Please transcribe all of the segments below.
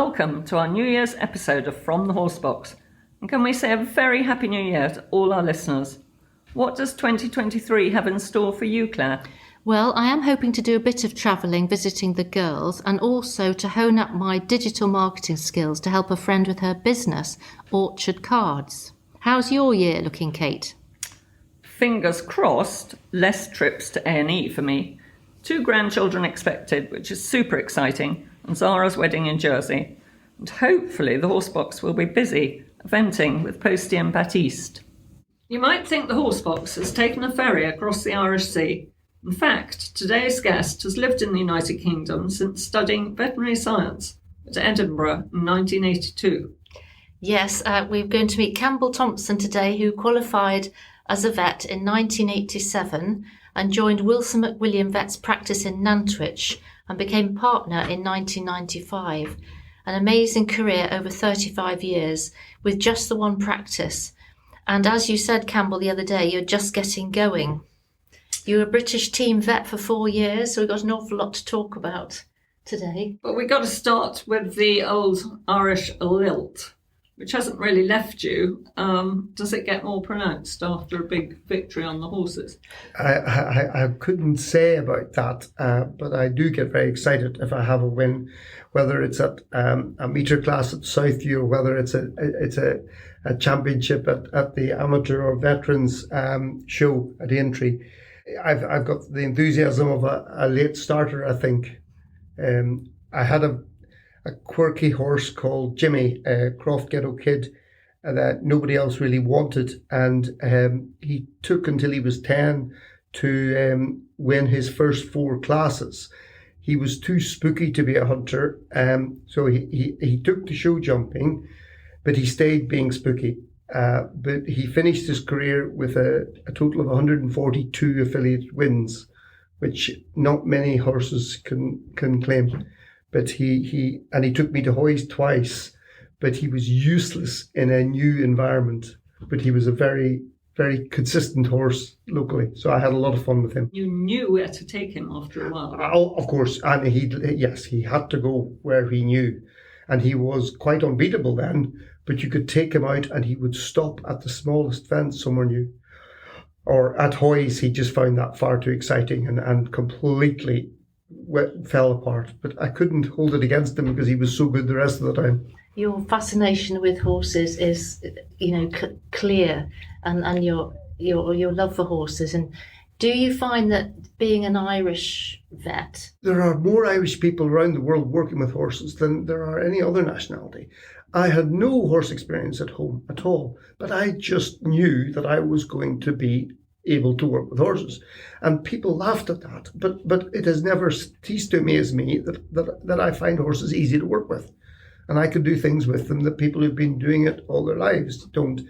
welcome to our New Year's episode of From the Horsebox. And can we say a very Happy New Year to all our listeners? What does 2023 have in store for you, Claire? Well, I am hoping to do a bit of travelling, visiting the girls, and also to hone up my digital marketing skills to help a friend with her business, Orchard Cards. How's your year looking, Kate? Fingers crossed, less trips to A&E for me. 2 grandchildren expected, which is super exciting, and Zara's wedding in Jersey. And hopefully the Horsebox will be busy, eventing with Posty and Baptiste. You might think the Horsebox has taken a ferry across the Irish Sea. In fact, today's guest has lived in the United Kingdom since studying veterinary science at Edinburgh in 1982. Yes, we're going to meet Campbell Thompson today, who qualified as a vet in 1987 and joined Wilson McWilliam Vet's practice in Nantwich and became partner in 1995. An amazing career over 35 years with just the one practice. And as you said, Campbell, the other day, you're just getting going. You were a British team vet for 4 years, so we've got an awful lot to talk about today. But we've got to start with the old Irish lilt, which hasn't really left you. Does it get more pronounced after a big victory on the horses? I couldn't say about that, but I do get very excited if I have a win, whether it's at a metre class at Southview or whether it's a championship at the amateur or veterans show at Aintree. I've got the enthusiasm of a late starter, I think. I had a quirky horse called Jimmy, a Croft Ghetto kid, that nobody else really wanted. And he took until he was 10 to win his first 4 classes. He was too spooky to be a hunter, so he took to show jumping, but he stayed being spooky. But he finished his career with a total of 142 affiliate wins, which not many horses can claim. But he took me to Hoy's twice, but he was useless in a new environment. But he was a very, very consistent horse locally, so I had a lot of fun with him. You knew where to take him after a while. Oh, of course, and he had to go where he knew, and he was quite unbeatable then. But you could take him out and he would stop at the smallest fence somewhere new. Or at Hoy's, he just found that far too exciting and completely fell apart. But I couldn't hold it against him because he was so good the rest of the time. Your fascination with horses is, clear, and your love for horses. And do you find that being an Irish vet? There are more Irish people around the world working with horses than there are any other nationality. I had no horse experience at home at all, but I just knew that I was going to be able to work with horses. And people laughed at that, but it has never ceased to amaze me that I find horses easy to work with. And I can do things with them that people who've been doing it all their lives don't.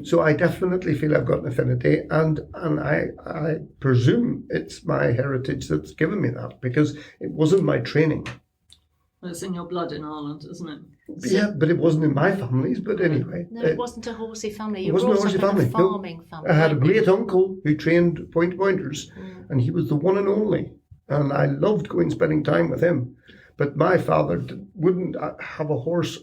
So I definitely feel I've got an affinity, and I presume it's my heritage that's given me that, because it wasn't my training. It's in your blood in Ireland, isn't it? Yeah, but it wasn't in my family's. But anyway, no, it wasn't a horsey family. It wasn't a horsey family. A farming family. I had a great uncle who trained pointers, and he was the one and only. And I loved going spending time with him. But my father wouldn't have a horse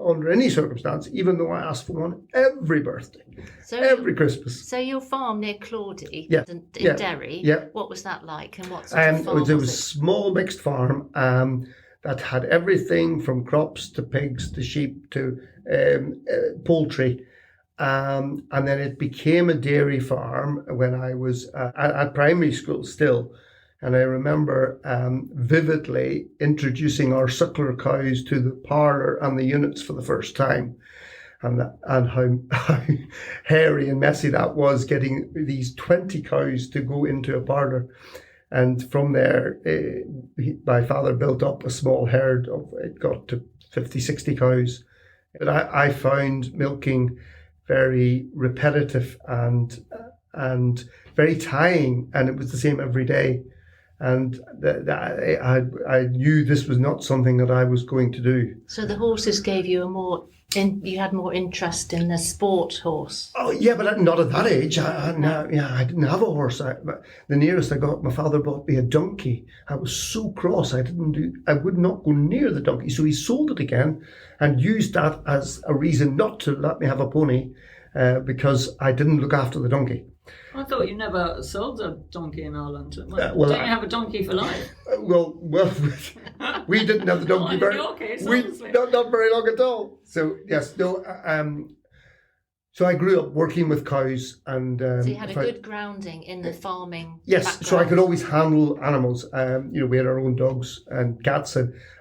under any circumstance, even though I asked for one every birthday, every Christmas. So your farm near Claudy in Derry, what was that like, and what sort of farm was it? It was a small mixed farm that had everything from crops to pigs to sheep to poultry. And then it became a dairy farm when I was at primary school still. And I remember vividly introducing our suckler cows to the parlour and the units for the first time. And how hairy and messy that was, getting these 20 cows to go into a parlour. And from there, my father built up a small herd it got to 50, 60 cows. But I found milking very repetitive and very tiring, and it was the same every day. And I knew this was not something that I was going to do. So the horses gave you a more you had more interest in the sport horse? Oh yeah, but not at that age. I didn't have a horse. The nearest I got, my father bought me a donkey. I was so cross. I would not go near the donkey. So he sold it again, and used that as a reason not to let me have a pony, because I didn't look after the donkey. I thought you never sold a donkey in Ireland. Well, Don't you have a donkey for life? Well, we didn't have the donkey Not in your case, obviously. not very long at all. So yes, no. So I grew up working with cows, and So you had a good grounding in the farming. yes. background. So I could always handle animals. We had our own dogs and cats,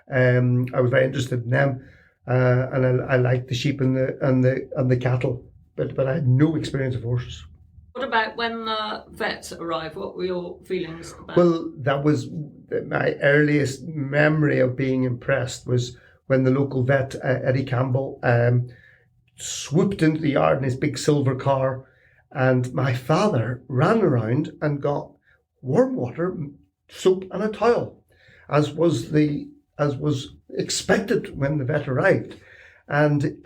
and I was very interested in them, and I liked the sheep and the cattle, but I had no experience of horses. What about when the vet arrived? What were your feelings about? Well, that was my earliest memory of being impressed, was when the local vet, Eddie Campbell, swooped into the yard in his big silver car, and my father ran around and got warm water, soap and a towel, as was expected when the vet arrived. And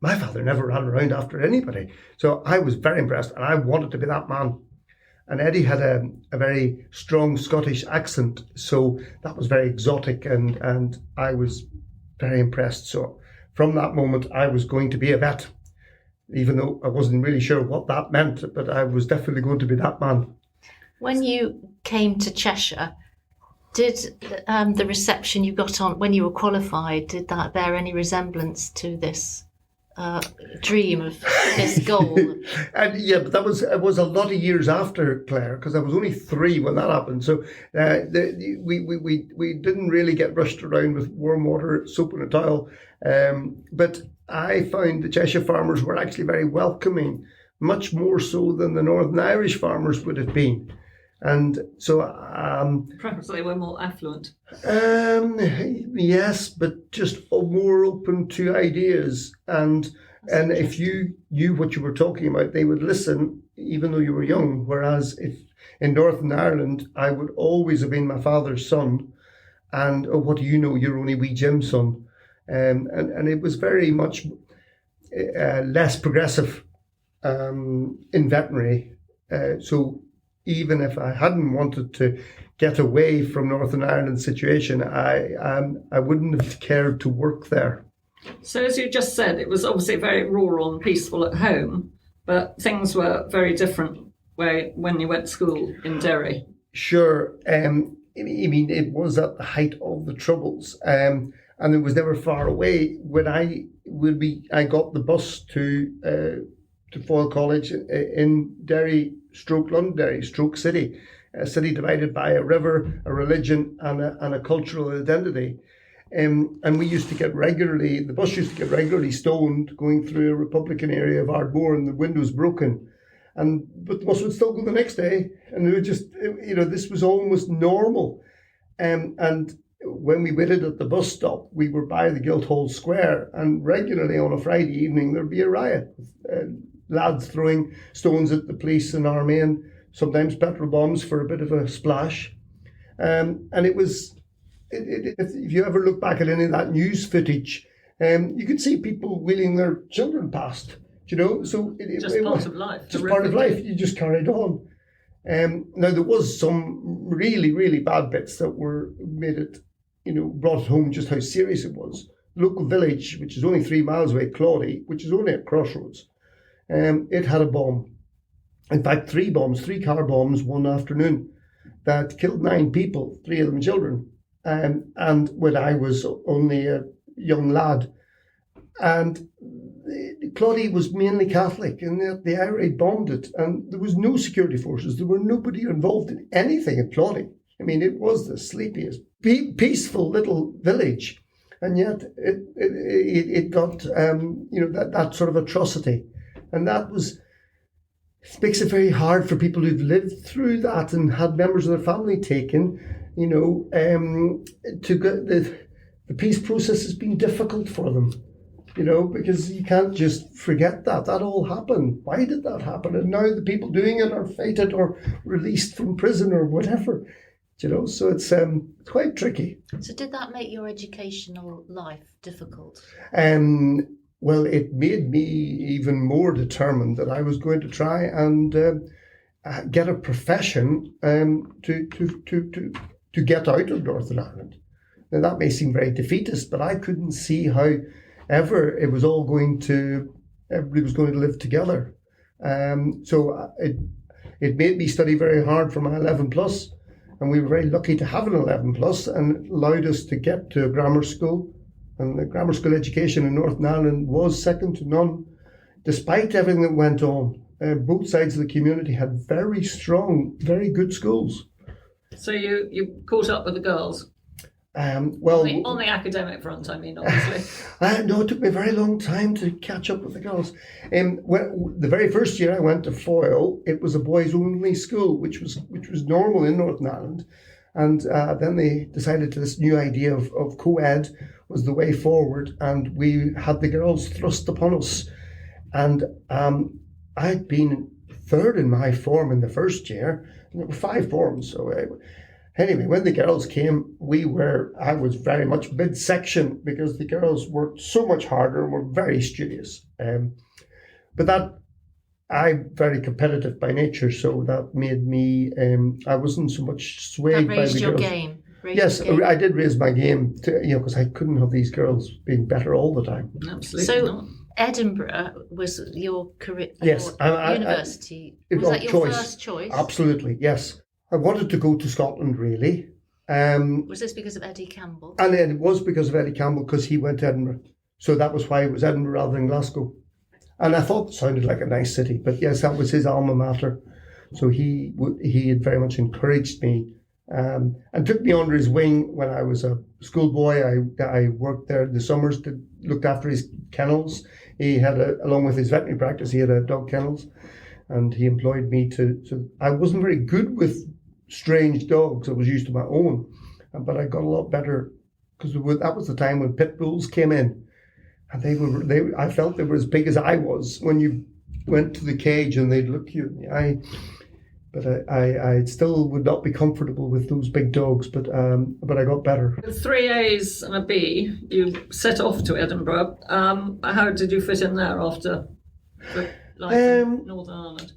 my father never ran around after anybody. So I was very impressed, and I wanted to be that man. And Eddie had a very strong Scottish accent, so that was very exotic, and I was very impressed. So from that moment, I was going to be a vet, even though I wasn't really sure what that meant, but I was definitely going to be that man. When you came to Cheshire, did the reception you got on when you were qualified, did that bear any resemblance to this dream of this goal? And yeah, but it was a lot of years after, Claire, because I was only 3 when that happened. So we didn't really get rushed around with warm water, soap and a towel. But I found the Cheshire farmers were actually very welcoming, much more so than the Northern Irish farmers would have been. And so Perhaps they were more affluent. yes, but just more open to ideas, and if you knew what you were talking about, they would listen even though you were young. Whereas if in Northern Ireland, I would always have been my father's son, and oh, what do you know, you're only wee Jim's son. And it was very much less progressive in veterinary. So even if I hadn't wanted to get away from Northern Ireland's situation, I wouldn't have cared to work there. So as you just said, it was obviously very rural and peaceful at home, but things were very different when you went to school in Derry. Sure. I mean, it was at the height of the Troubles, and it was never far away. When I got the bus to Foyle College in Derry, Londonderry, City, a city divided by a river, a religion, and a cultural identity. And we used to get the bus used to get regularly stoned going through a Republican area of Ardmore, and the windows broken. But the bus would still go the next day, and it would just, this was almost normal. And when we waited at the bus stop, we were by the Guildhall Square, and regularly on a Friday evening there'd be a riot. Lads throwing stones at the police and army, and sometimes petrol bombs for a bit of a splash. And it was, if you ever look back at any of that news footage, you could see people wheeling their children past, So it was part of life. Just part of life. You just carried on. Now there was some really, really bad bits that made it, brought home just how serious it was. Local village, which is only 3 miles away, Claudy, which is only at Crossroads. It had a bomb. In fact, 3 car bombs one afternoon that killed 9 people, 3 of them children. And when I was only a young lad. And Claudy was mainly Catholic, and the IRA bombed it, and there was no security forces. There were nobody involved in anything at Claudy. I mean, it was the sleepiest, peaceful little village, and yet it got that sort of atrocity. And it makes it very hard for people who've lived through that and had members of their family taken, to get the peace process has been difficult for them, because you can't just forget that all happened. Why did that happen? And now the people doing it are feted or released from prison or whatever, so it's quite tricky. So did that make your educational life difficult? Well, it made me even more determined that I was going to try and get a profession to get out of Northern Ireland. Now, that may seem very defeatist, but I couldn't see how ever it was all everybody was going to live together. So it made me study very hard for my 11 plus, and we were very lucky to have an 11 plus, and it allowed us to get to a grammar school. And the grammar school education in Northern Ireland was second to none, despite everything that went on. Both sides of the community had very strong, very good schools. So you caught up with the girls? Well, on the academic front, I mean, obviously. No, it took me a very long time to catch up with the girls. The very first year I went to Foyle, it was a boys-only school, which was normal in Northern Ireland. And then they decided to this new idea of co-ed was the way forward, and we had the girls thrust upon us. And I'd been third in my form in the first year, and there were 5 forms. So anyway, when the girls came, I was very much mid-section because the girls worked so much harder and were very studious. But I'm very competitive by nature, so that made me, I wasn't so much swayed by the girls. That raised your game. Yes, I did raise my game, because I couldn't have these girls being better all the time. Absolutely so, not. Edinburgh was your career, yes, university. Was that your first choice? Absolutely, yes. I wanted to go to Scotland, really. Was this because of Eddie Campbell? And it was because of Eddie Campbell, because he went to Edinburgh. So that was why it was Edinburgh rather than Glasgow. And I thought it sounded like a nice city. But yes, that was his alma mater. So he had very much encouraged me and took me under his wing when I was a schoolboy. I worked there in the summers, looked after his kennels. He had, along with his veterinary practice, he had a dog kennels. And he employed me I wasn't very good with strange dogs. I was used to my own. But I got a lot better because that was the time when pit bulls came in. And I felt they were as big as I was when you went to the cage and they'd look you in the eye. But I still would not be comfortable with those big dogs, but I got better. With 3 A's and a B, you set off to Edinburgh. How did you fit in there after life in Northern Ireland?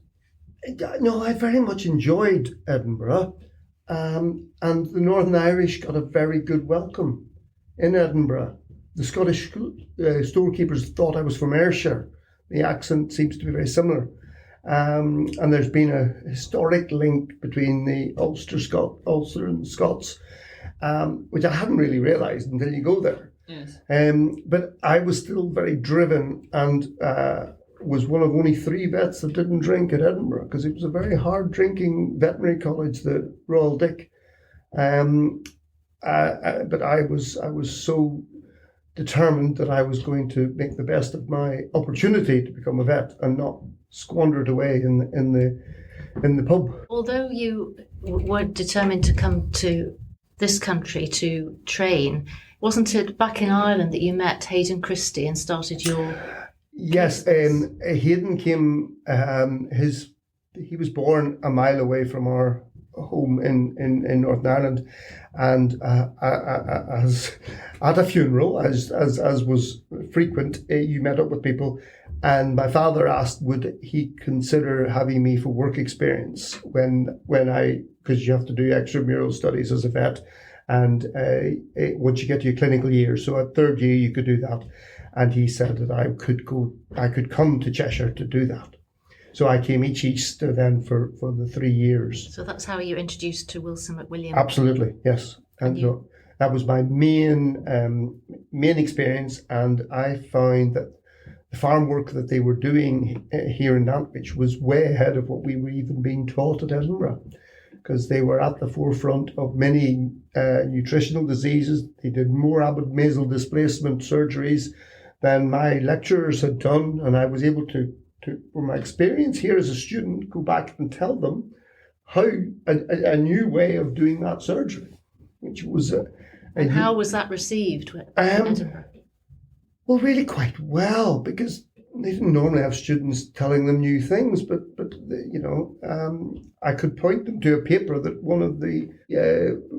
No, I very much enjoyed Edinburgh, and the Northern Irish got a very good welcome in Edinburgh. The Scottish storekeepers thought I was from Ayrshire. The accent seems to be very similar. And there's been a historic link between the Ulster and Scots, which I hadn't really realised until you go there. Yes. But I was still very driven and was one of only 3 vets that didn't drink at Edinburgh, because it was a very hard drinking veterinary college, the Royal Dick. But I was so determined that I was going to make the best of my opportunity to become a vet and not squander it away in the pub. Although you were determined to come to this country to train, wasn't it back in Ireland that you met Hayden Christie and started your... Yes, Hayden came, he was born a mile away from our home in Northern Ireland, and as at a funeral, as was frequent, you met up with people, and my father asked would he consider having me for work experience when because you have to do extramural studies as a vet, and once you get to your clinical year, so at 3rd year you could do that, and he said that I could come to Cheshire to do that. So I came each Easter then for the 3 years. So that's how you were introduced to Wilson McWilliam? Absolutely, yes. And so that was my main experience, and I found that the farm work that they were doing here in Nantwich was way ahead of what we were even being taught at Edinburgh, because they were at the forefront of many nutritional diseases. They did more abomasal displacement surgeries than my lecturers had done, and I was able to from my experience here as a student, go back and tell them how a new way of doing that surgery, which was and how was that received in Edinburgh? Well, really quite well, because they didn't normally have students telling them new things, but I could point them to a paper that one of the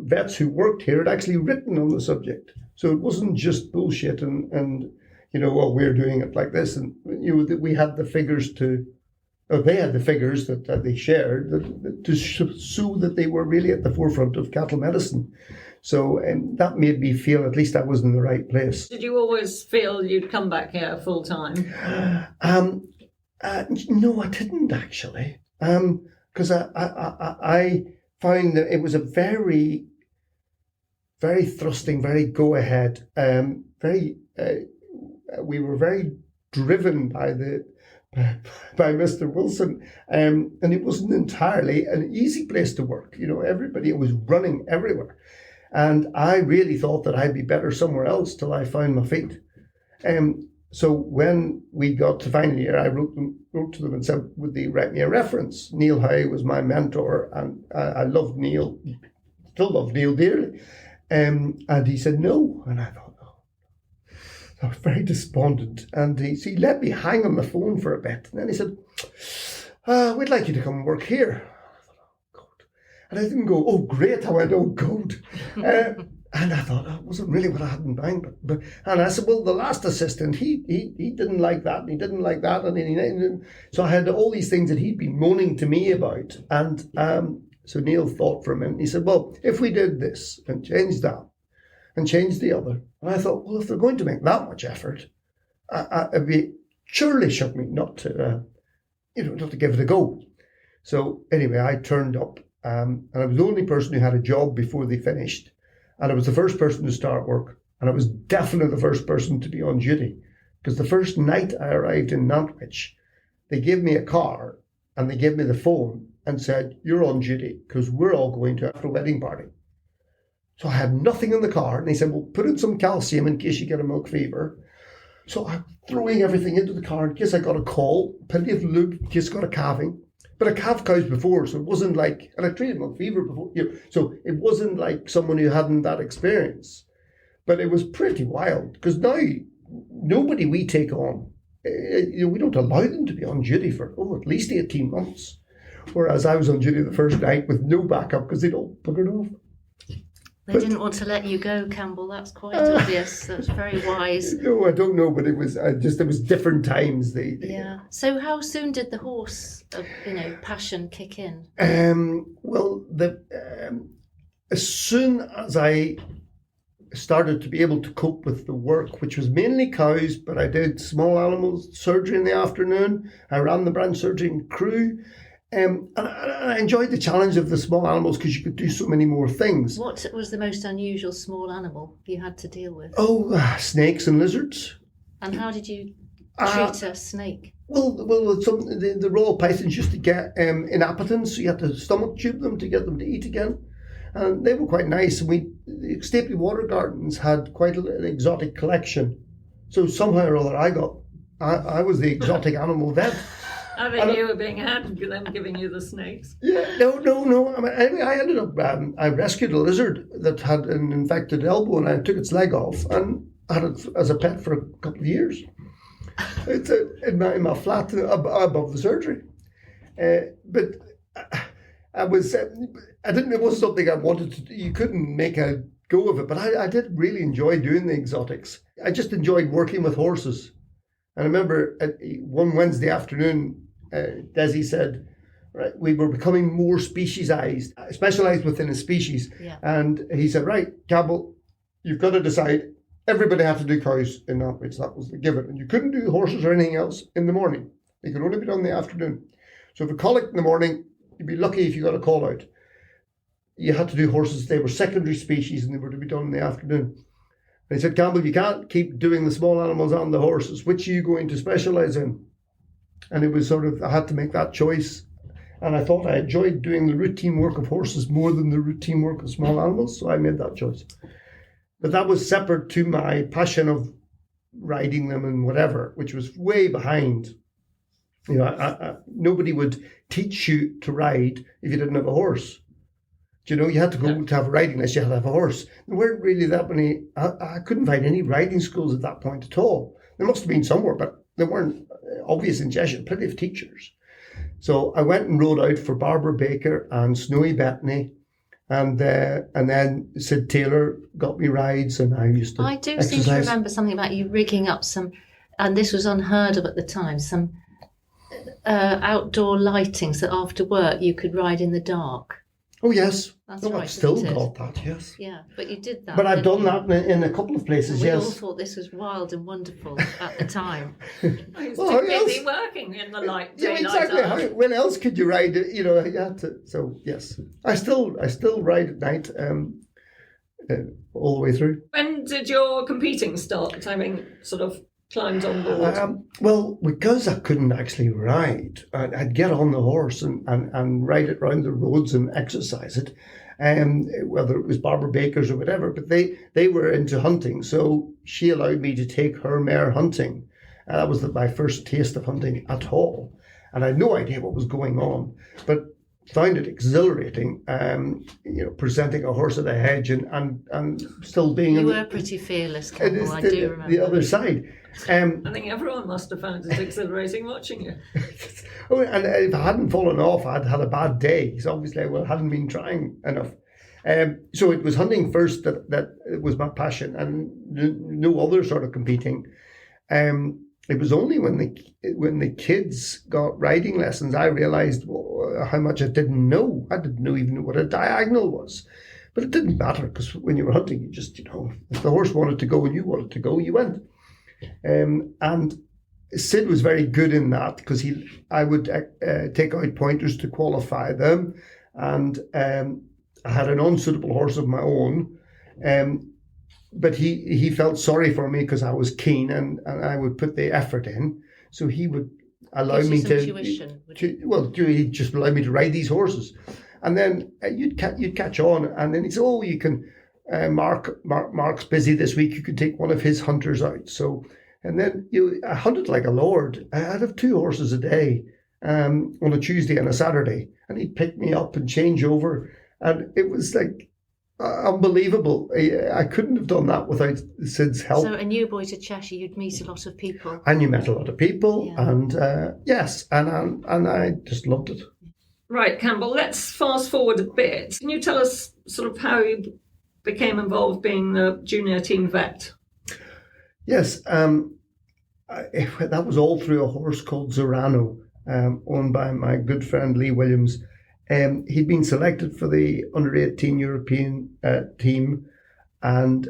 vets who worked here had actually written on the subject. So it wasn't just bullshit and well, we're doing it like this. And, we had the figures they had the figures that they shared to show that they were really at the forefront of cattle medicine. So that made me feel at least I was in the right place. Did you always feel you'd come back here full time? No, I didn't actually. Because I found that it was a very, very thrusting, very go ahead, we were very driven by Mr. Wilson, and it wasn't entirely an easy place to work. Everybody was running everywhere, and I really thought that I'd be better somewhere else till I found my feet. So when we got to final year, I wrote to them and said, would they write me a reference? Neil Howe was my mentor, and I loved Neil, still love Neil dearly. And he said no, and I thought, I was very despondent, and he let me hang on the phone for a bit, and then he said, we'd like you to come and work here. I thought, oh God. And I didn't go, oh great, I went, oh God. And I thought, it wasn't really what I had in mind. But and I said, well, the last assistant, he didn't like that, and he didn't like that, and so I had all these things that he'd been moaning to me about. And so Neil thought for a minute, and he said, well, if we did this and changed that and changed the other. And I thought, well, if they're going to make that much effort, it'd be surely shook me not to give it a go. So anyway, I turned up, and I was the only person who had a job before they finished. And I was the first person to start work. And I was definitely the first person to be on duty. Because the first night I arrived in Nantwich, they gave me a car and they gave me the phone and said, you're on duty because we're all going to a wedding party. So I had nothing in the car, and they said, well, put in some calcium in case you get a milk fever. So I'm throwing everything into the car in case I got a call, plenty of lube in case I got a calving. But I calved cows before, so it wasn't like, and I treated milk fever before, so it wasn't like someone who hadn't that experience. But it was pretty wild, because now nobody we take on, we don't allow them to be on duty for, at least 18 months. Whereas I was on duty the first night with no backup because they'd all buggered off. They didn't want to let you go, Campbell. That's quite obvious. That's very wise. No, I don't know, but it was it was different times. Yeah. So how soon did the horse, passion kick in? Well, as soon as I started to be able to cope with the work, which was mainly cows, but I did small animals surgery in the afternoon. I ran the branch surgery in Crewe. And I enjoyed the challenge of the small animals because you could do so many more things. What was the most unusual small animal you had to deal with? Snakes and lizards. And how did you treat a snake? Well, the Royal Pythons used to get inhabitants, so you had to stomach tube them to get them to eat again. And they were quite nice. And the Stapley Water Gardens had quite an exotic collection. So somehow or other I was the exotic animal vet. I mean, you were being had, them giving you the snakes. Yeah, no. I ended up, I rescued a lizard that had an infected elbow, and I took its leg off and had it as a pet for a couple of years. It's in my flat above the surgery. But it wasn't something I wanted to do. You couldn't make a go of it, but I did really enjoy doing the exotics. I just enjoyed working with horses. And I remember one Wednesday afternoon, Desi said, right, we were becoming more specialised within a species. Yeah. And he said, right, Campbell, you've got to decide, everybody had to do cows in Nantwich. That was the given. And you couldn't do horses or anything else in the morning. They could only be done in the afternoon. So if a colic in the morning, you'd be lucky if you got a call out. You had to do horses. They were secondary species and they were to be done in the afternoon. And he said, Campbell, you can't keep doing the small animals and the horses. Which are you going to specialise in? And it was I had to make that choice. And I thought I enjoyed doing the routine work of horses more than the routine work of small animals. So I made that choice. But that was separate to my passion of riding them and whatever, which was way behind. Nobody would teach you to ride if you didn't have a horse. You had to go to have a riding lesson, you had to have a horse. There weren't really that many, I couldn't find any riding schools at that point at all. There must have been somewhere, but they weren't obvious in Cheshire, plenty of teachers. So I went and rode out for Barbara Baker and Snowy Bettany, and then Sid Taylor got me rides, and I used to I do exercise. seem to remember something about you rigging up some and this was unheard of at the time, some outdoor lighting, so after work you could ride in the dark. Oh, yes. That's No, right, I've still isn't it? got that, yes. Yeah, but you did that. But I've didn't done you? that in a couple of places, We all yes. thought this was wild and wonderful at the time. I was Well, too how busy else? working in the light. Yeah, daylight exactly. hours. When else could you ride it? You had to. So, yes. I still ride at night all the way through. When did your competing start? Having sort of climbed on board. Well, because I couldn't actually ride, I'd get on the horse and ride it round the roads and exercise it, whether it was Barbara Baker's or whatever. But they were into hunting, so she allowed me to take her mare hunting. That was my first taste of hunting at all. And I had no idea what was going on, but found it exhilarating, presenting a horse at a hedge and still being... You were pretty fearless, Campbell, I do remember. The other side. I think everyone must have found it exhilarating watching you. Oh, and if I hadn't fallen off, I'd had a bad day. So obviously I hadn't been trying enough. So it was hunting first that was my passion, and no other sort of competing. It was only when the kids got riding lessons I realised how much I didn't know. I didn't even know what a diagonal was. But it didn't matter, because when you were hunting, you just, if the horse wanted to go and you wanted to go, you went. And Sid was very good in that, because I would take out pointers to qualify them, and I had an unsuitable horse of my own, but he felt sorry for me because I was keen and I would put the effort in, so he would allow me he'd just allow me to ride these horses, and then you'd catch on, and then he'd say, oh, you can. Mark's busy this week, you could take one of his hunters out. So, and then I hunted like a lord. I'd have 2 horses a day on a Tuesday and a Saturday, and he'd pick me up and change over, and it was like unbelievable. I couldn't have done that without Sid's help. So a new boy to Cheshire, you'd meet a lot of people. And you met a lot of people, yeah. And yes, and I just loved it. Right, Campbell, let's fast forward a bit. Can you tell us sort of how you became involved being the junior team vet? Yes, that was all through a horse called Zorano, owned by my good friend Lee Williams. He'd been selected for the under-18 European team, and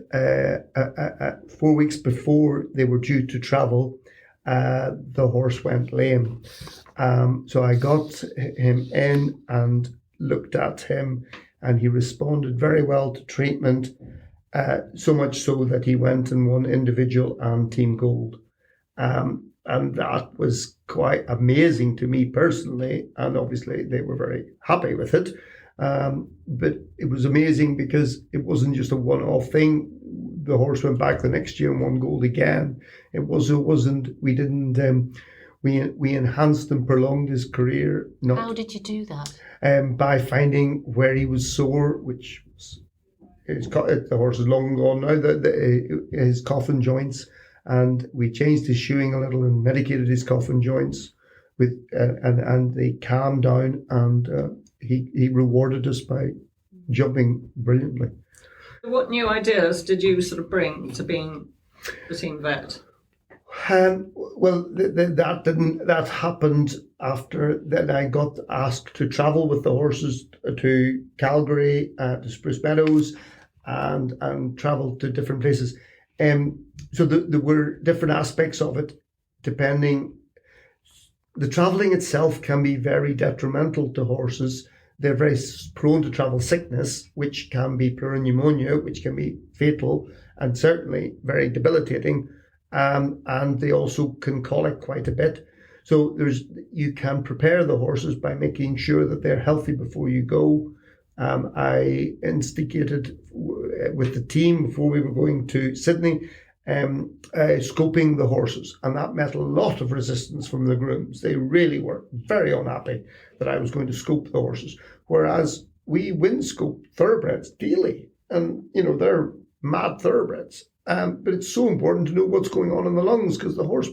4 weeks before they were due to travel, the horse went lame. So I got him in and looked at him, and he responded very well to treatment, so much so that he went and won individual and team gold. And that was quite amazing to me personally, and obviously they were very happy with it. But it was amazing because it wasn't just a one-off thing. The horse went back the next year and won gold again. We enhanced and prolonged his career. How did you do that? By finding where he was sore, which was the horse is long gone now, his coffin joints, and we changed his shoeing a little and medicated his coffin joints and they calmed down, and he rewarded us by jumping brilliantly. What new ideas did you sort of bring to being the team vet? Well, that happened after that. I got asked to travel with the horses to Calgary, to Spruce Meadows, and travel to different places. So there were different aspects of it, depending. The travelling itself can be very detrimental to horses. They're very prone to travel sickness, which can be pneumonia, which can be fatal, and certainly very debilitating. And they also can colic quite a bit. So you can prepare the horses by making sure that they're healthy before you go. I instigated with the team before we were going to Sydney, scoping the horses, and that met a lot of resistance from the grooms. They really were very unhappy that I was going to scope the horses, whereas we windscope thoroughbreds daily, and they're mad thoroughbreds. But it's so important to know what's going on in the lungs, because the horse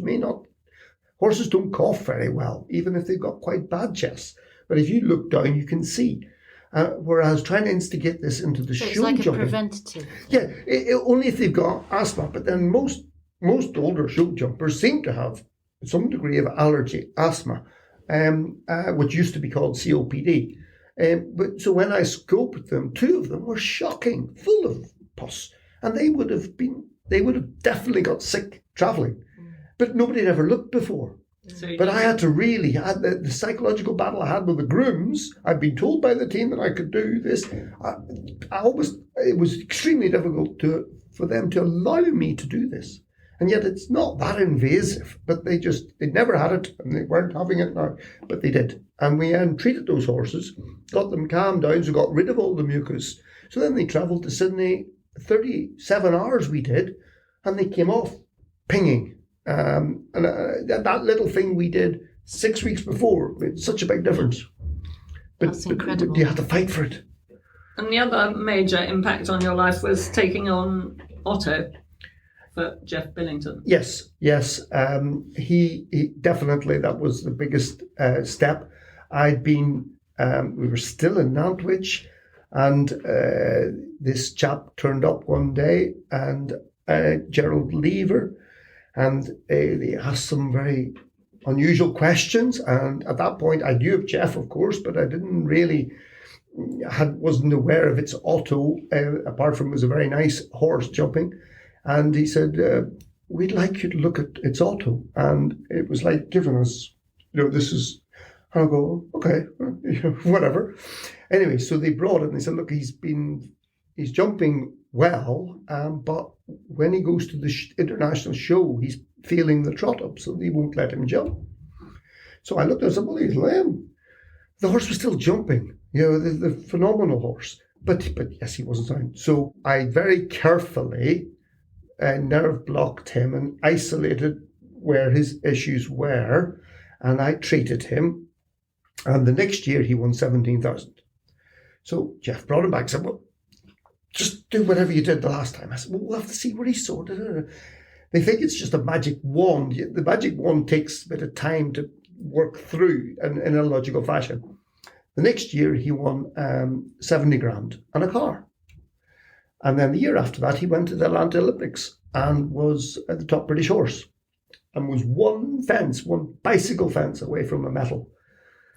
horses don't cough very well, even if they've got quite bad chests. But if you look down, you can see. Whereas trying to instigate this into the shoe it's like jumping, a preventative. Yeah, only if they've got asthma. But then most most older show jumpers seem to have some degree of allergy, asthma, which used to be called COPD. But so when I scoped them, 2 of them were shocking, full of pus, and they would have definitely got sick travelling, but nobody had ever looked before. But I had to really, the psychological battle I had with the grooms. I'd been told by the team that I could do this. It was extremely difficult for them to allow me to do this. And yet it's not that invasive, but they'd never had it and they weren't having it now, but they did. And we treated those horses, got them calmed down, so got rid of all the mucus. So then they travelled to Sydney, 37 hours we did, and they came off pinging. That little thing we did 6 weeks before made such a big difference. That's incredible. But you had to fight for it. And the other major impact on your life was taking on Otto for Jeff Billington. Yes. He definitely, that was the biggest step. We were still in Nantwich, and this chap turned up one day, and Gerald Lever, and they asked some very unusual questions. And at that point, I knew of Jeff, of course, but I didn't really wasn't aware of its Otto, apart from it was a very nice horse jumping. And he said, we'd like you to look at its Otto. And it was like giving us, this is, I'll go, okay, whatever. Anyway, so they brought it and they said, look, he's jumping well, but when he goes to the international show, he's feeling the trot up, so they won't let him jump. So I looked at it and said, well, he's lame. The horse was still jumping, the phenomenal horse. But yes, he wasn't sound. So I very carefully nerve blocked him and isolated where his issues were, and I treated him. And the next year he won 17,000. So Jeff brought him back and said, well, just do whatever you did the last time. I said, well, we'll have to see where he's sorted. They think it's just a magic wand. The magic wand takes a bit of time to work through in a logical fashion. The next year he won 70 grand and a car. And then the year after that, he went to the Atlanta Olympics and was at the top British horse and was one bicycle fence away from a medal.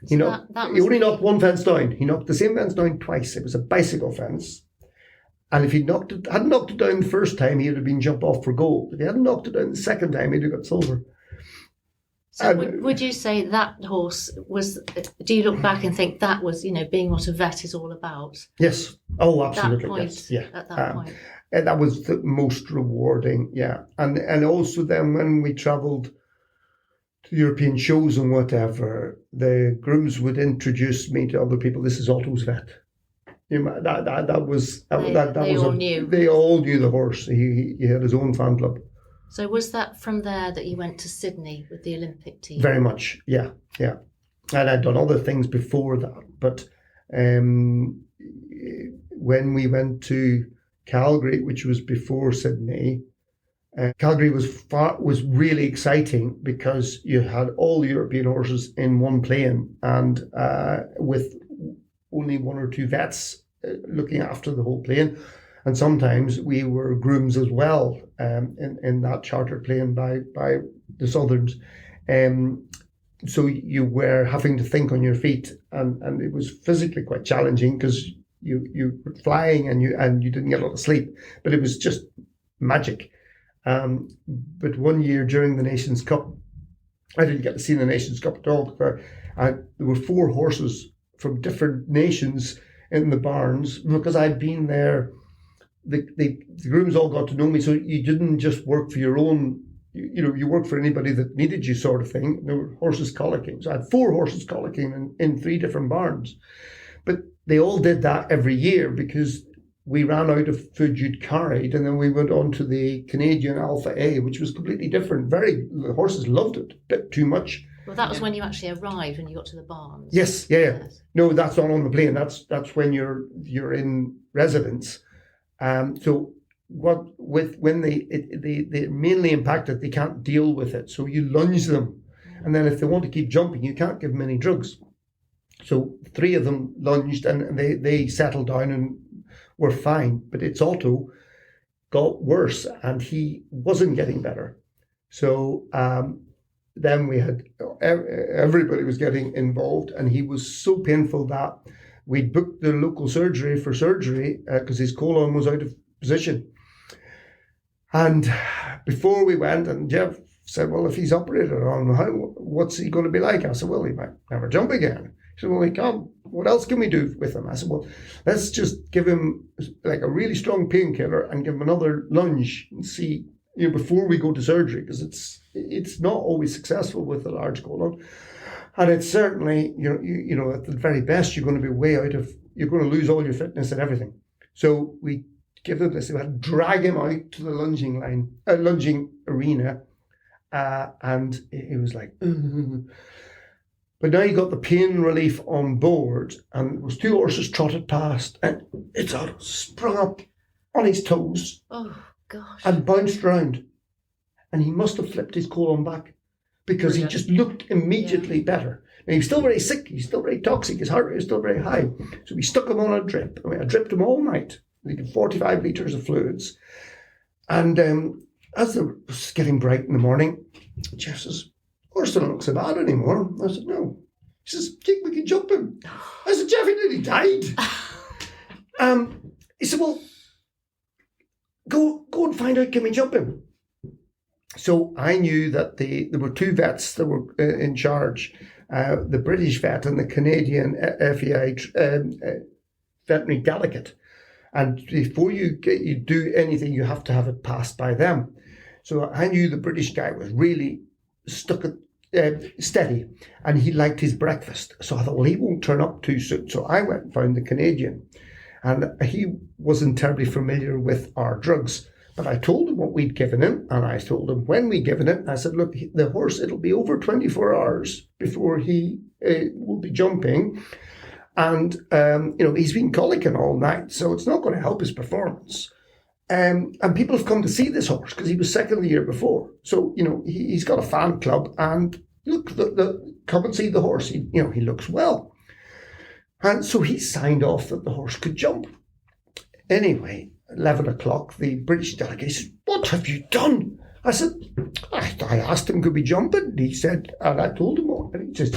He only knocked one fence down. He knocked the same fence down twice. It was a bicycle hadn't knocked it down the first time, he would have been jumped off for gold. If he hadn't knocked it down the second time, he'd have got silver. So would you say that horse was, do you look back and think that was, being what a vet is all about? Yes. Oh, absolutely. That point, yes. Yeah. At that point. And that was the most rewarding, yeah. And also then when we travelled to European shows and whatever, the grooms would introduce me to other people. This is Otto's vet. They all knew. They all knew the horse. He had his own fan club. So was that from there that you went to Sydney with the Olympic team? Very much, yeah. And I'd done other things before that, but when we went to Calgary, which was before Sydney, Calgary was really exciting because you had all the European horses in one plane, and with only 1 or 2 vets looking after the whole plane. And sometimes we were grooms as well in that chartered plane by the Southerns. So you were having to think on your feet, and it was physically quite challenging because you were flying and you didn't get a lot of sleep, but it was just magic. But one year during the Nations Cup, I didn't get to see the Nations Cup at all. There were 4 horses from different nations in the barns because I'd been there. The grooms all got to know me, so you didn't just work for your own, you worked for anybody that needed you, sort of thing. There were horses colicking. So I had 4 horses colicking in 3 different barns. But they all did that every year because we ran out of food you'd carried, and then we went on to the Canadian Alpha A, which was completely different. The horses loved it, a bit too much. Well, that was when you actually arrived, when you got to the barns. Yes, yeah. Yes. No, that's not on the plane. That's when you're in residence. So when they mainly impacted, they can't deal with it. So you lunge them, and then if they want to keep jumping, you can't give them any drugs. So 3 of them lunged, and they settled down and were fine. But it's Otto got worse and he wasn't getting better. So then we had, everybody was getting involved, and he was so painful that we booked the local surgery for surgery because his colon was out of position. And before we went, and Jeff said, well, if he's operated on, what's he going to be like? I said, well, he might never jump again. He said, well, he can't. What else can we do with him? I said, well, let's just give him like a really strong painkiller and give him another lunge and see, before we go to surgery, because it's not always successful with a large colon. And it's certainly, at the very best, you're going to be you're going to lose all your fitness and everything. So we give him this, we had to drag him out to the lunging arena. And he was like, ugh. But now you got the pain relief on board, and it was 2 horses trotted past, and it sort of sprung up on his toes. Oh, gosh. And bounced round. And he must have flipped his colon back because he just looked immediately better. Now, he was still very sick, he's still very toxic, his heart rate was still very high. So we stuck him on a drip. I dripped him all night. We did 45 litres of fluids. And as it was getting bright in the morning, Jeff says, horse doesn't look so bad anymore. I said, no. He says, think we can jump him? I said, Jeff, he nearly died. He said, well, go and find out, can we jump him? So I knew that there were 2 vets that were in charge, the British vet and the Canadian FEI veterinary delegate. And before you do anything, you have to have it passed by them. So I knew the British guy was really steady, and he liked his breakfast. So I thought, well, he won't turn up too soon. So I went and found the Canadian, and he wasn't terribly familiar with our drugs. But I told him what we'd given him, and I told him when we'd given it. I said, look, the horse, it'll be over 24 hours before he will be jumping. And, he's been colicking all night, so it's not going to help his performance. And people have come to see this horse because he was second the year before. So, he's got a fan club, and look, come and see the horse. He looks well. And so he signed off that the horse could jump. Anyway, 11 o'clock, the British delegate said, what have you done? I said, I asked him, could we jump it? And he said, and I told him all. And he says,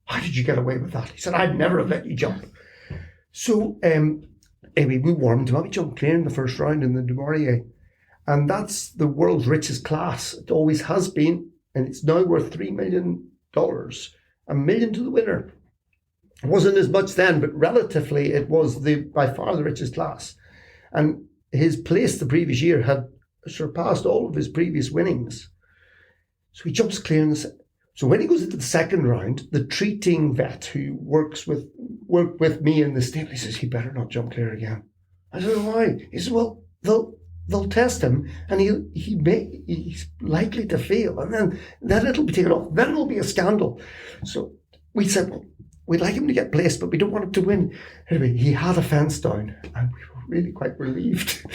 how did you get away with that? He said, I'd never have let you jump. So, anyway, we warmed him up. He jumped clear in the first round in the Du Maurier. And that's the world's richest class. It always has been. And it's now worth $3 million. $1 million to the winner. It wasn't as much then, but relatively it was by far the richest class. And his place the previous year had surpassed all of his previous winnings. So he jumps clear in the So when he goes into the second round, the treating vet who worked with me in the stable, he says, he better not jump clear again. I said, why? He said, well, they'll test him, and he's likely to fail, and then it'll be taken off. Then it'll be a scandal. So we said, well, we'd like him to get placed, but we don't want him to win. Anyway, he had a fence down, and we were really quite relieved.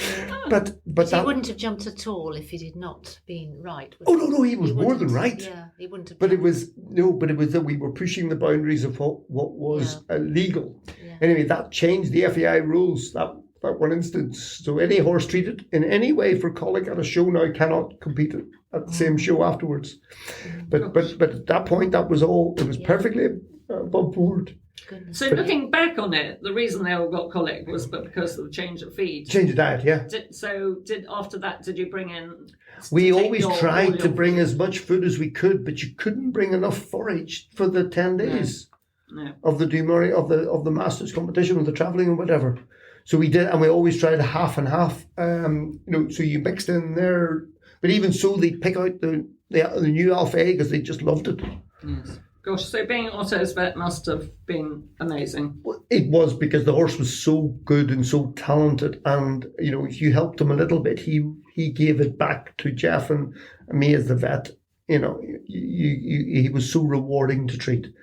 But he wouldn't have jumped at all if it had not been right. No, he was more than right. Yeah, he wouldn't have. But it was that we were pushing the boundaries of what was legal. Yeah. Anyway, that changed the FEI rules. That one instance. So any horse treated in any way for colic at a show now cannot compete at the same show afterwards. But at that point, that was all. It was perfectly above board. Goodness. So looking back on it, the reason they all got colic was because of the change of feed. Change of diet, yeah. After that, did you bring in? We always tried to bring as much food as we could, but you couldn't bring enough forage for the 10 days of the Du Maurier, of the Masters competition, or the travelling and whatever. So we did, and we always tried a half and half. So you mixed in there, but even so, they pick out the new Alpha A because they just loved it. Yes. Gosh, so being Otto's vet must have been amazing. Well, it was, because the horse was so good and so talented, and if you helped him a little bit, he gave it back to Jeff and me as the vet. He was so rewarding to treat.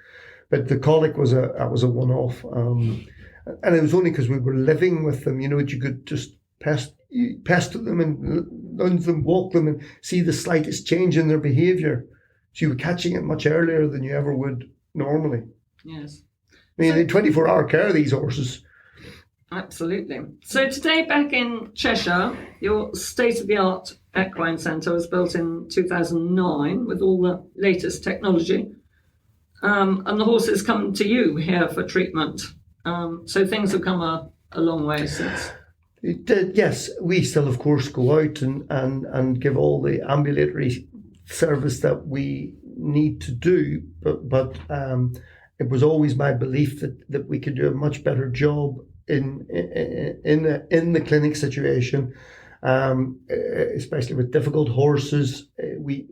But the colic was a one-off, and it was only because we were living with them. You could just pester them and lunge them, walk them, and see the slightest change in their behaviour. So you were catching it much earlier than you ever would normally. Yes. I mean, in 24-hour care, these horses, Absolutely. So today, back in Cheshire, your state-of-the-art equine centre was built in 2009 with all the latest technology. And the horses come to you here for treatment. So things have come a long way since. It did, yes. We still, of course, go out and give all the ambulatory service that we need to do, but it was always my belief that we could do a much better job in the clinic situation, especially with difficult horses. We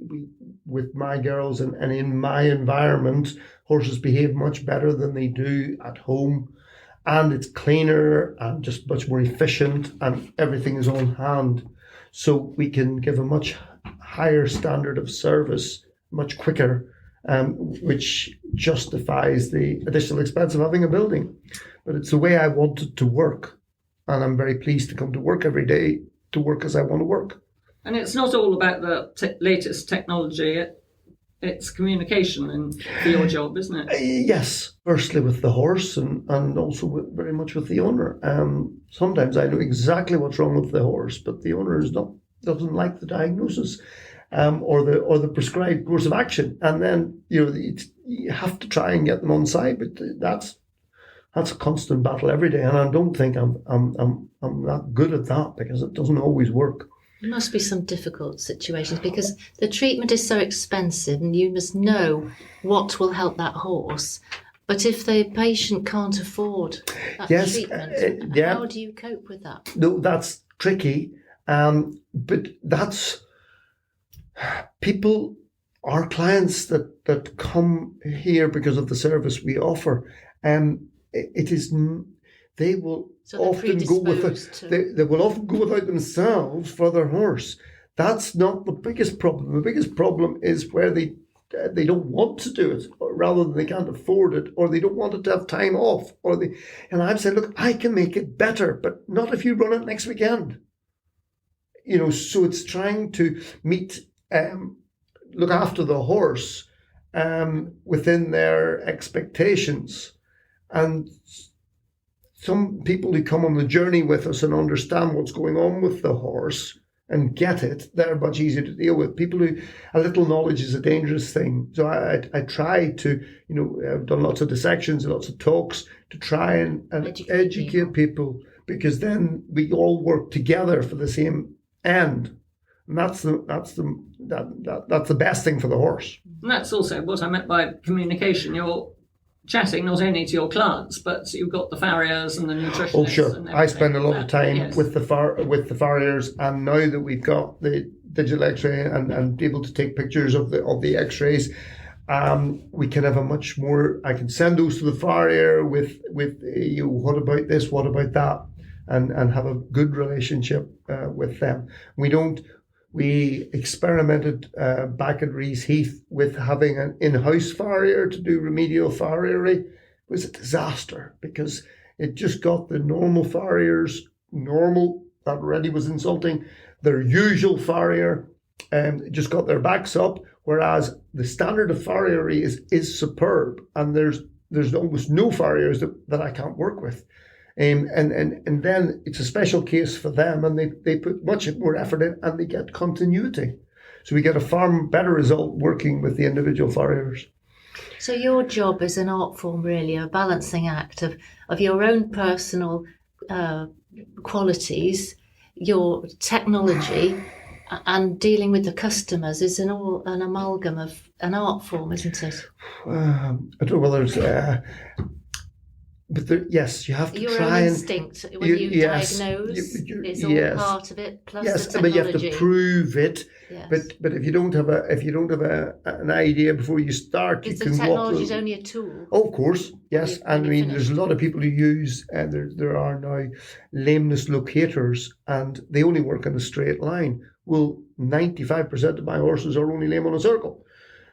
with my girls and in my environment, horses behave much better than they do at home, and it's cleaner and just much more efficient, and everything is on hand, so we can give a much higher standard of service much quicker, which justifies the additional expense of having a building. But it's the way I want it to work, and I'm very pleased to come to work every day to work as I want to work. And it's not all about the latest technology, it's communication for your job, isn't it? Yes, firstly with the horse and also very much with the owner. Sometimes I know exactly what's wrong with the horse, but the owner doesn't like the diagnosis or the prescribed course of action. And then you have to try and get them on side, but that's a constant battle every day. And I don't think I'm that good at that, because it doesn't always work. There must be some difficult situations because the treatment is so expensive and you must know what will help that horse. But if the patient can't afford that treatment, how do you cope with that? No, that's tricky. But that's people, our clients that come here because of the service we offer. They will often go without themselves for their horse. That's not the biggest problem. The biggest problem is where they don't want to do it, or rather than they can't afford it, or they don't want it to have time off, and I've said, look, I can make it better, but not if you run it next weekend. So it's trying to look after the horse within their expectations. And some people who come on the journey with us and understand what's going on with the horse and get it, they're much easier to deal with. People who, a little knowledge is a dangerous thing. So I try to, I've done lots of dissections, lots of talks to try and educate people, because then we all work together for the same end. And that's the best thing for the horse. And that's also what I meant by communication. You're chatting not only to your clients, but you've got the farriers and the nutritionists. Oh, sure. I spend a lot of time yes. with the farriers, and now that we've got the digital X-ray and able to take pictures of the X-rays, we can have a much more. I can send those to the farrier with what about this, what about that, and have a good relationship with them. We experimented back at Rees Heath with having an in-house farrier to do remedial farriery. It was a disaster because it just got the normal farriers, that already was insulting, their usual farrier, just got their backs up, whereas the standard of farriery is superb, and there's almost no farriers that I can't work with. And then it's a special case for them, and they put much more effort in, and they get continuity. So we get a far better result working with the individual farriers. So your job is an art form, really, a balancing act of your own personal qualities, your technology, and dealing with the customers is an amalgam of an art form, isn't it? I don't know whether it's... But yes, you have to your try own and instinct when you diagnose is all part of it. Plus the technology. But you have to prove it. Yes. But if you don't have an idea before you start, because you can the technology is walk. only a tool. Oh, of course, yes. And I mean, there's a lot of people who use. There are now lameness locators, and they only work in a straight line. Well, 95% of my horses are only lame on a circle,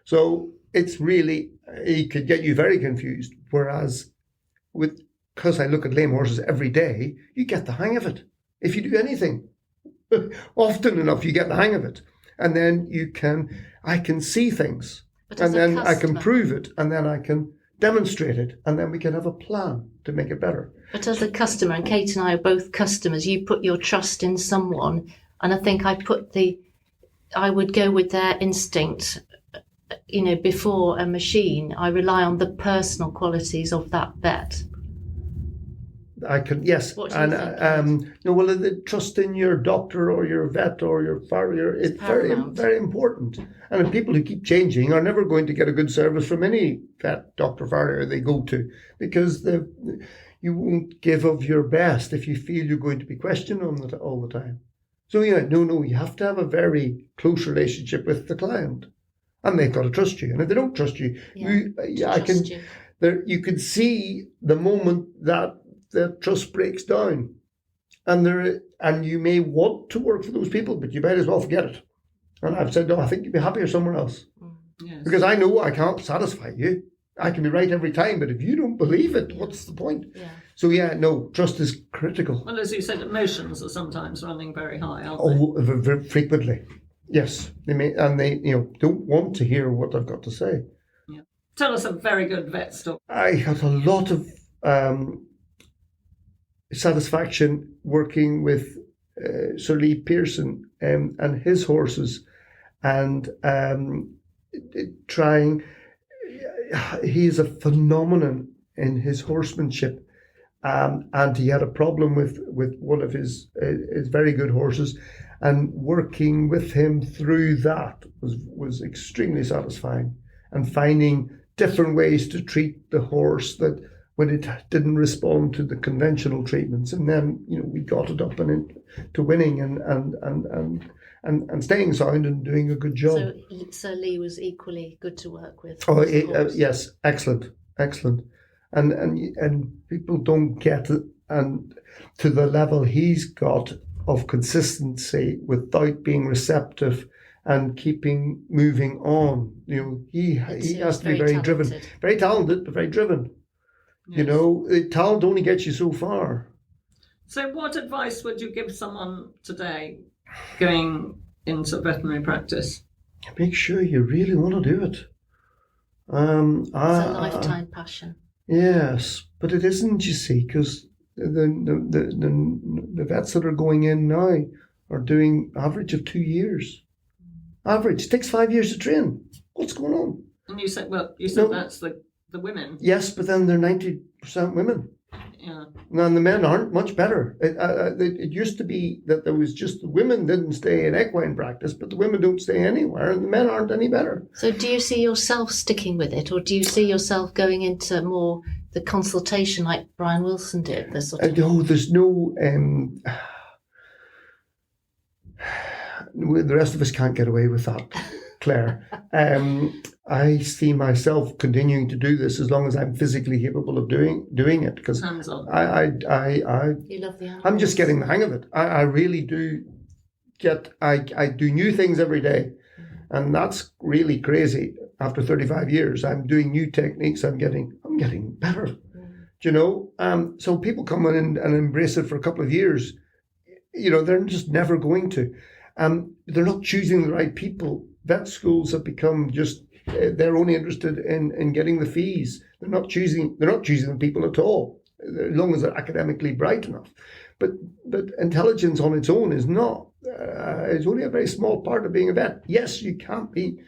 so it's really, it could get you very confused. Whereas because I look at lame horses every day, you get the hang of it. If you do anything, often enough, you get the hang of it. And then I can see things. And then I can prove it. And then I can demonstrate it, and then we can have a plan to make it better. But as a customer, and Kate and I are both customers, you put your trust in someone, and I think I would go with their instinct, before a machine. I rely on the personal qualities of that vet. I can, yes. What do you think? The trust in your doctor or your vet or your farrier is very, very important. And people who keep changing are never going to get a good service from any vet, doctor, farrier they go to, because you won't give of your best if you feel you're going to be questioned on it all the time. So you have to have a very close relationship with the client, and they've got to trust you. And if they don't trust you, you can see the moment that the trust breaks down, and you may want to work for those people, but you might as well forget it. And I've said, no, I think you'd be happier somewhere else. Yes. Because I know I can't satisfy you. I can be right every time, but if you don't believe it, what's the point? Yeah. So trust is critical. Well, as you said, emotions are sometimes running very high, aren't they? Very frequently. Yes, they may, and they don't want to hear what I've got to say. Yeah. Tell us a very good vet story. I had a lot of satisfaction working with Sir Lee Pearson and his horses, and trying. He is a phenomenon in his horsemanship, and he had a problem with one of his very good horses, and working with him through that was extremely satisfying, and finding different ways to treat the horse that when it didn't respond to the conventional treatments, and then we got it up and into winning and staying sound and doing a good job. So Sir Lee was equally good to work with. Yes, excellent, and people don't get it and to the level he's got of consistency without being receptive and keeping moving on. He has to be very driven, very talented, but very driven. Yes. Talent only gets you so far. So what advice would you give someone today going into veterinary practice? Make sure you really want to do it. It's a lifetime passion. Yes, but it isn't, you see, because the vets that are going in now are doing average of 2 years. Average. It takes 5 years to train. What's going on? And you said that's the women. Yes, but then they're 90% women. Yeah. And the men aren't much better. It used to be that there was just the women didn't stay in equine practice, but the women don't stay anywhere, and the men aren't any better. So do you see yourself sticking with it, or do you see yourself going into more the consultation like Brian Wilson did? No, there's no... the rest of us can't get away with that, Claire. I see myself continuing to do this as long as I'm physically capable of doing it, because you love the animals. I'm just getting the hang of it. I really do I do new things every day, and that's really crazy. After 35 years, I'm doing new techniques. I'm getting better. So people come in and embrace it for a couple of years. They're just never going to. They're not choosing the right people. Vet schools have become just. They're only interested in getting the fees. They're not choosing the people at all, as long as they're academically bright enough. But intelligence on its own is not. It's only a very small part of being a vet. Yes, you can't be.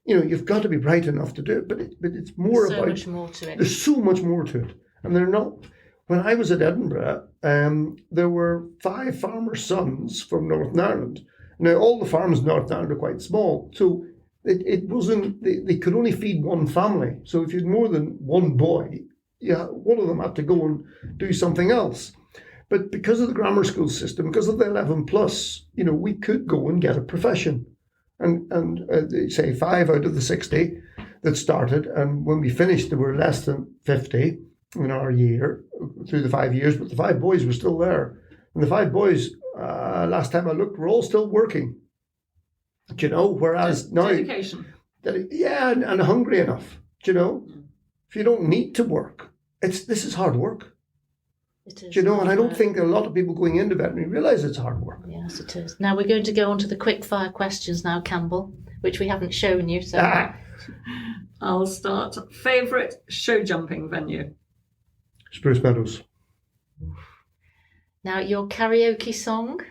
You've got to be bright enough to do it. But it's more about. Much more to it. There's so much more to it, and they're not. When I was at Edinburgh, there were 5 farmers' sons from Northern Ireland. Now all the farms in Northern Ireland are quite small, so. It wasn't. They could only feed one family. So if you had more than one boy, one of them had to go and do something else. But because of the grammar school system, because of the 11 plus, we could go and get a profession, and say 5 out of the 60 that started, and when we finished, there were less than 50 in our year through the 5 years. But the 5 boys were still there, and the 5 boys, last time I looked, were all still working. Whereas now, dedication. And hungry enough. If you don't need to work, this is hard work. It is. And I don't think a lot of people going into veterinary realise it's hard work. Yes, it is. Now we're going to go on to the quick fire questions now, Campbell, which we haven't shown you. So I'll start. Favourite show jumping venue? Spruce Meadows. Now, your karaoke song.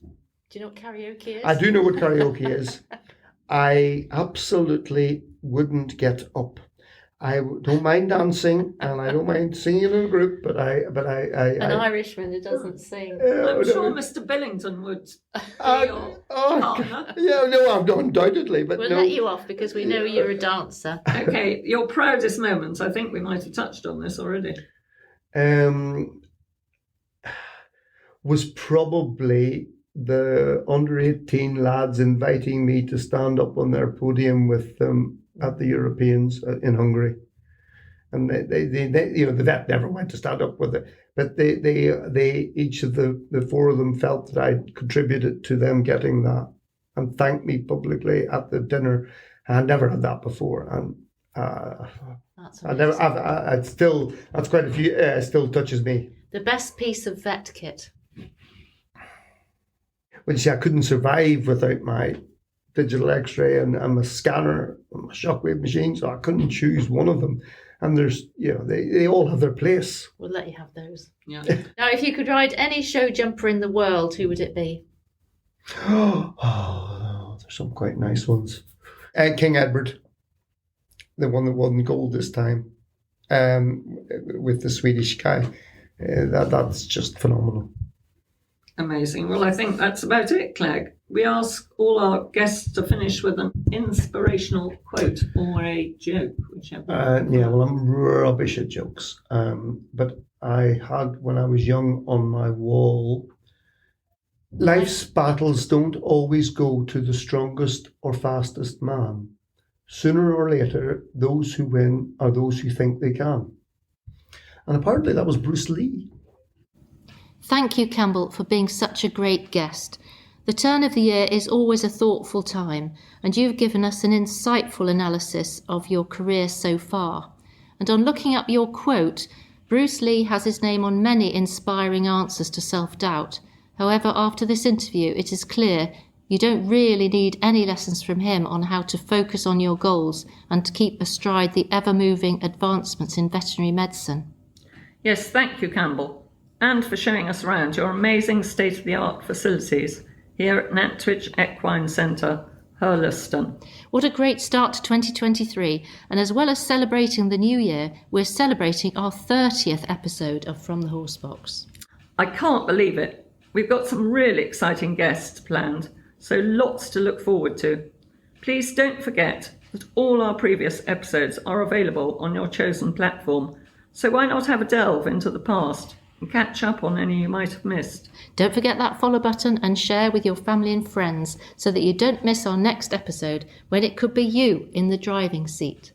Do you know what karaoke is? I do know what karaoke is. I absolutely wouldn't get up. I don't mind dancing and I don't mind singing in a group, but An Irishman who doesn't sing. I'm sure Mr. Billington would be your partner. Yeah, no, undoubtedly, but We'll no. let you off because we know you're a dancer. Okay, your proudest moment. I think we might have touched on this already. Was probably the under 18 lads inviting me to stand up on their podium with them at the Europeans in Hungary, and they the vet never went to stand up with it, but they each of the four of them felt that I contributed to them getting that, and thanked me publicly at the dinner. I never had that before, and That's that's quite a few. It still touches me. the best piece of vet kit. Well, you see, I couldn't survive without my digital X-ray and my scanner and my shockwave machine, so I couldn't choose one of them. And there's, they all have their place. We'll let you have those. Yeah. Now, if you could ride any show jumper in the world, who would it be? Oh, there's some quite nice ones. King Edward, the one that won gold this time, with the Swedish guy. That's just phenomenal. Amazing. Well, I think that's about it, Clegg. We ask all our guests to finish with an inspirational quote or a joke, whichever. Well, I'm rubbish at jokes. But I had, when I was young, on my wall, life's battles don't always go to the strongest or fastest man. Sooner or later, those who win are those who think they can. And apparently that was Bruce Lee. Thank you, Campbell, for being such a great guest. The turn of the year is always a thoughtful time, and you've given us an insightful analysis of your career so far. And on looking up your quote, Bruce Lee has his name on many inspiring answers to self-doubt. However, after this interview, it is clear you don't really need any lessons from him on how to focus on your goals and to keep astride the ever-moving advancements in veterinary medicine. Yes, thank you, Campbell, and for showing us around your amazing state-of-the-art facilities here at Nantwich Equine Centre, Hurleston. What a great start to 2023, and as well as celebrating the new year, we're celebrating our 30th episode of From the Horsebox. I can't believe it. We've got some really exciting guests planned, so lots to look forward to. Please don't forget that all our previous episodes are available on your chosen platform, so why not have a delve into the past and catch up on any you might have missed. Don't forget that follow button and share with your family and friends so that you don't miss our next episode when it could be you in the driving seat.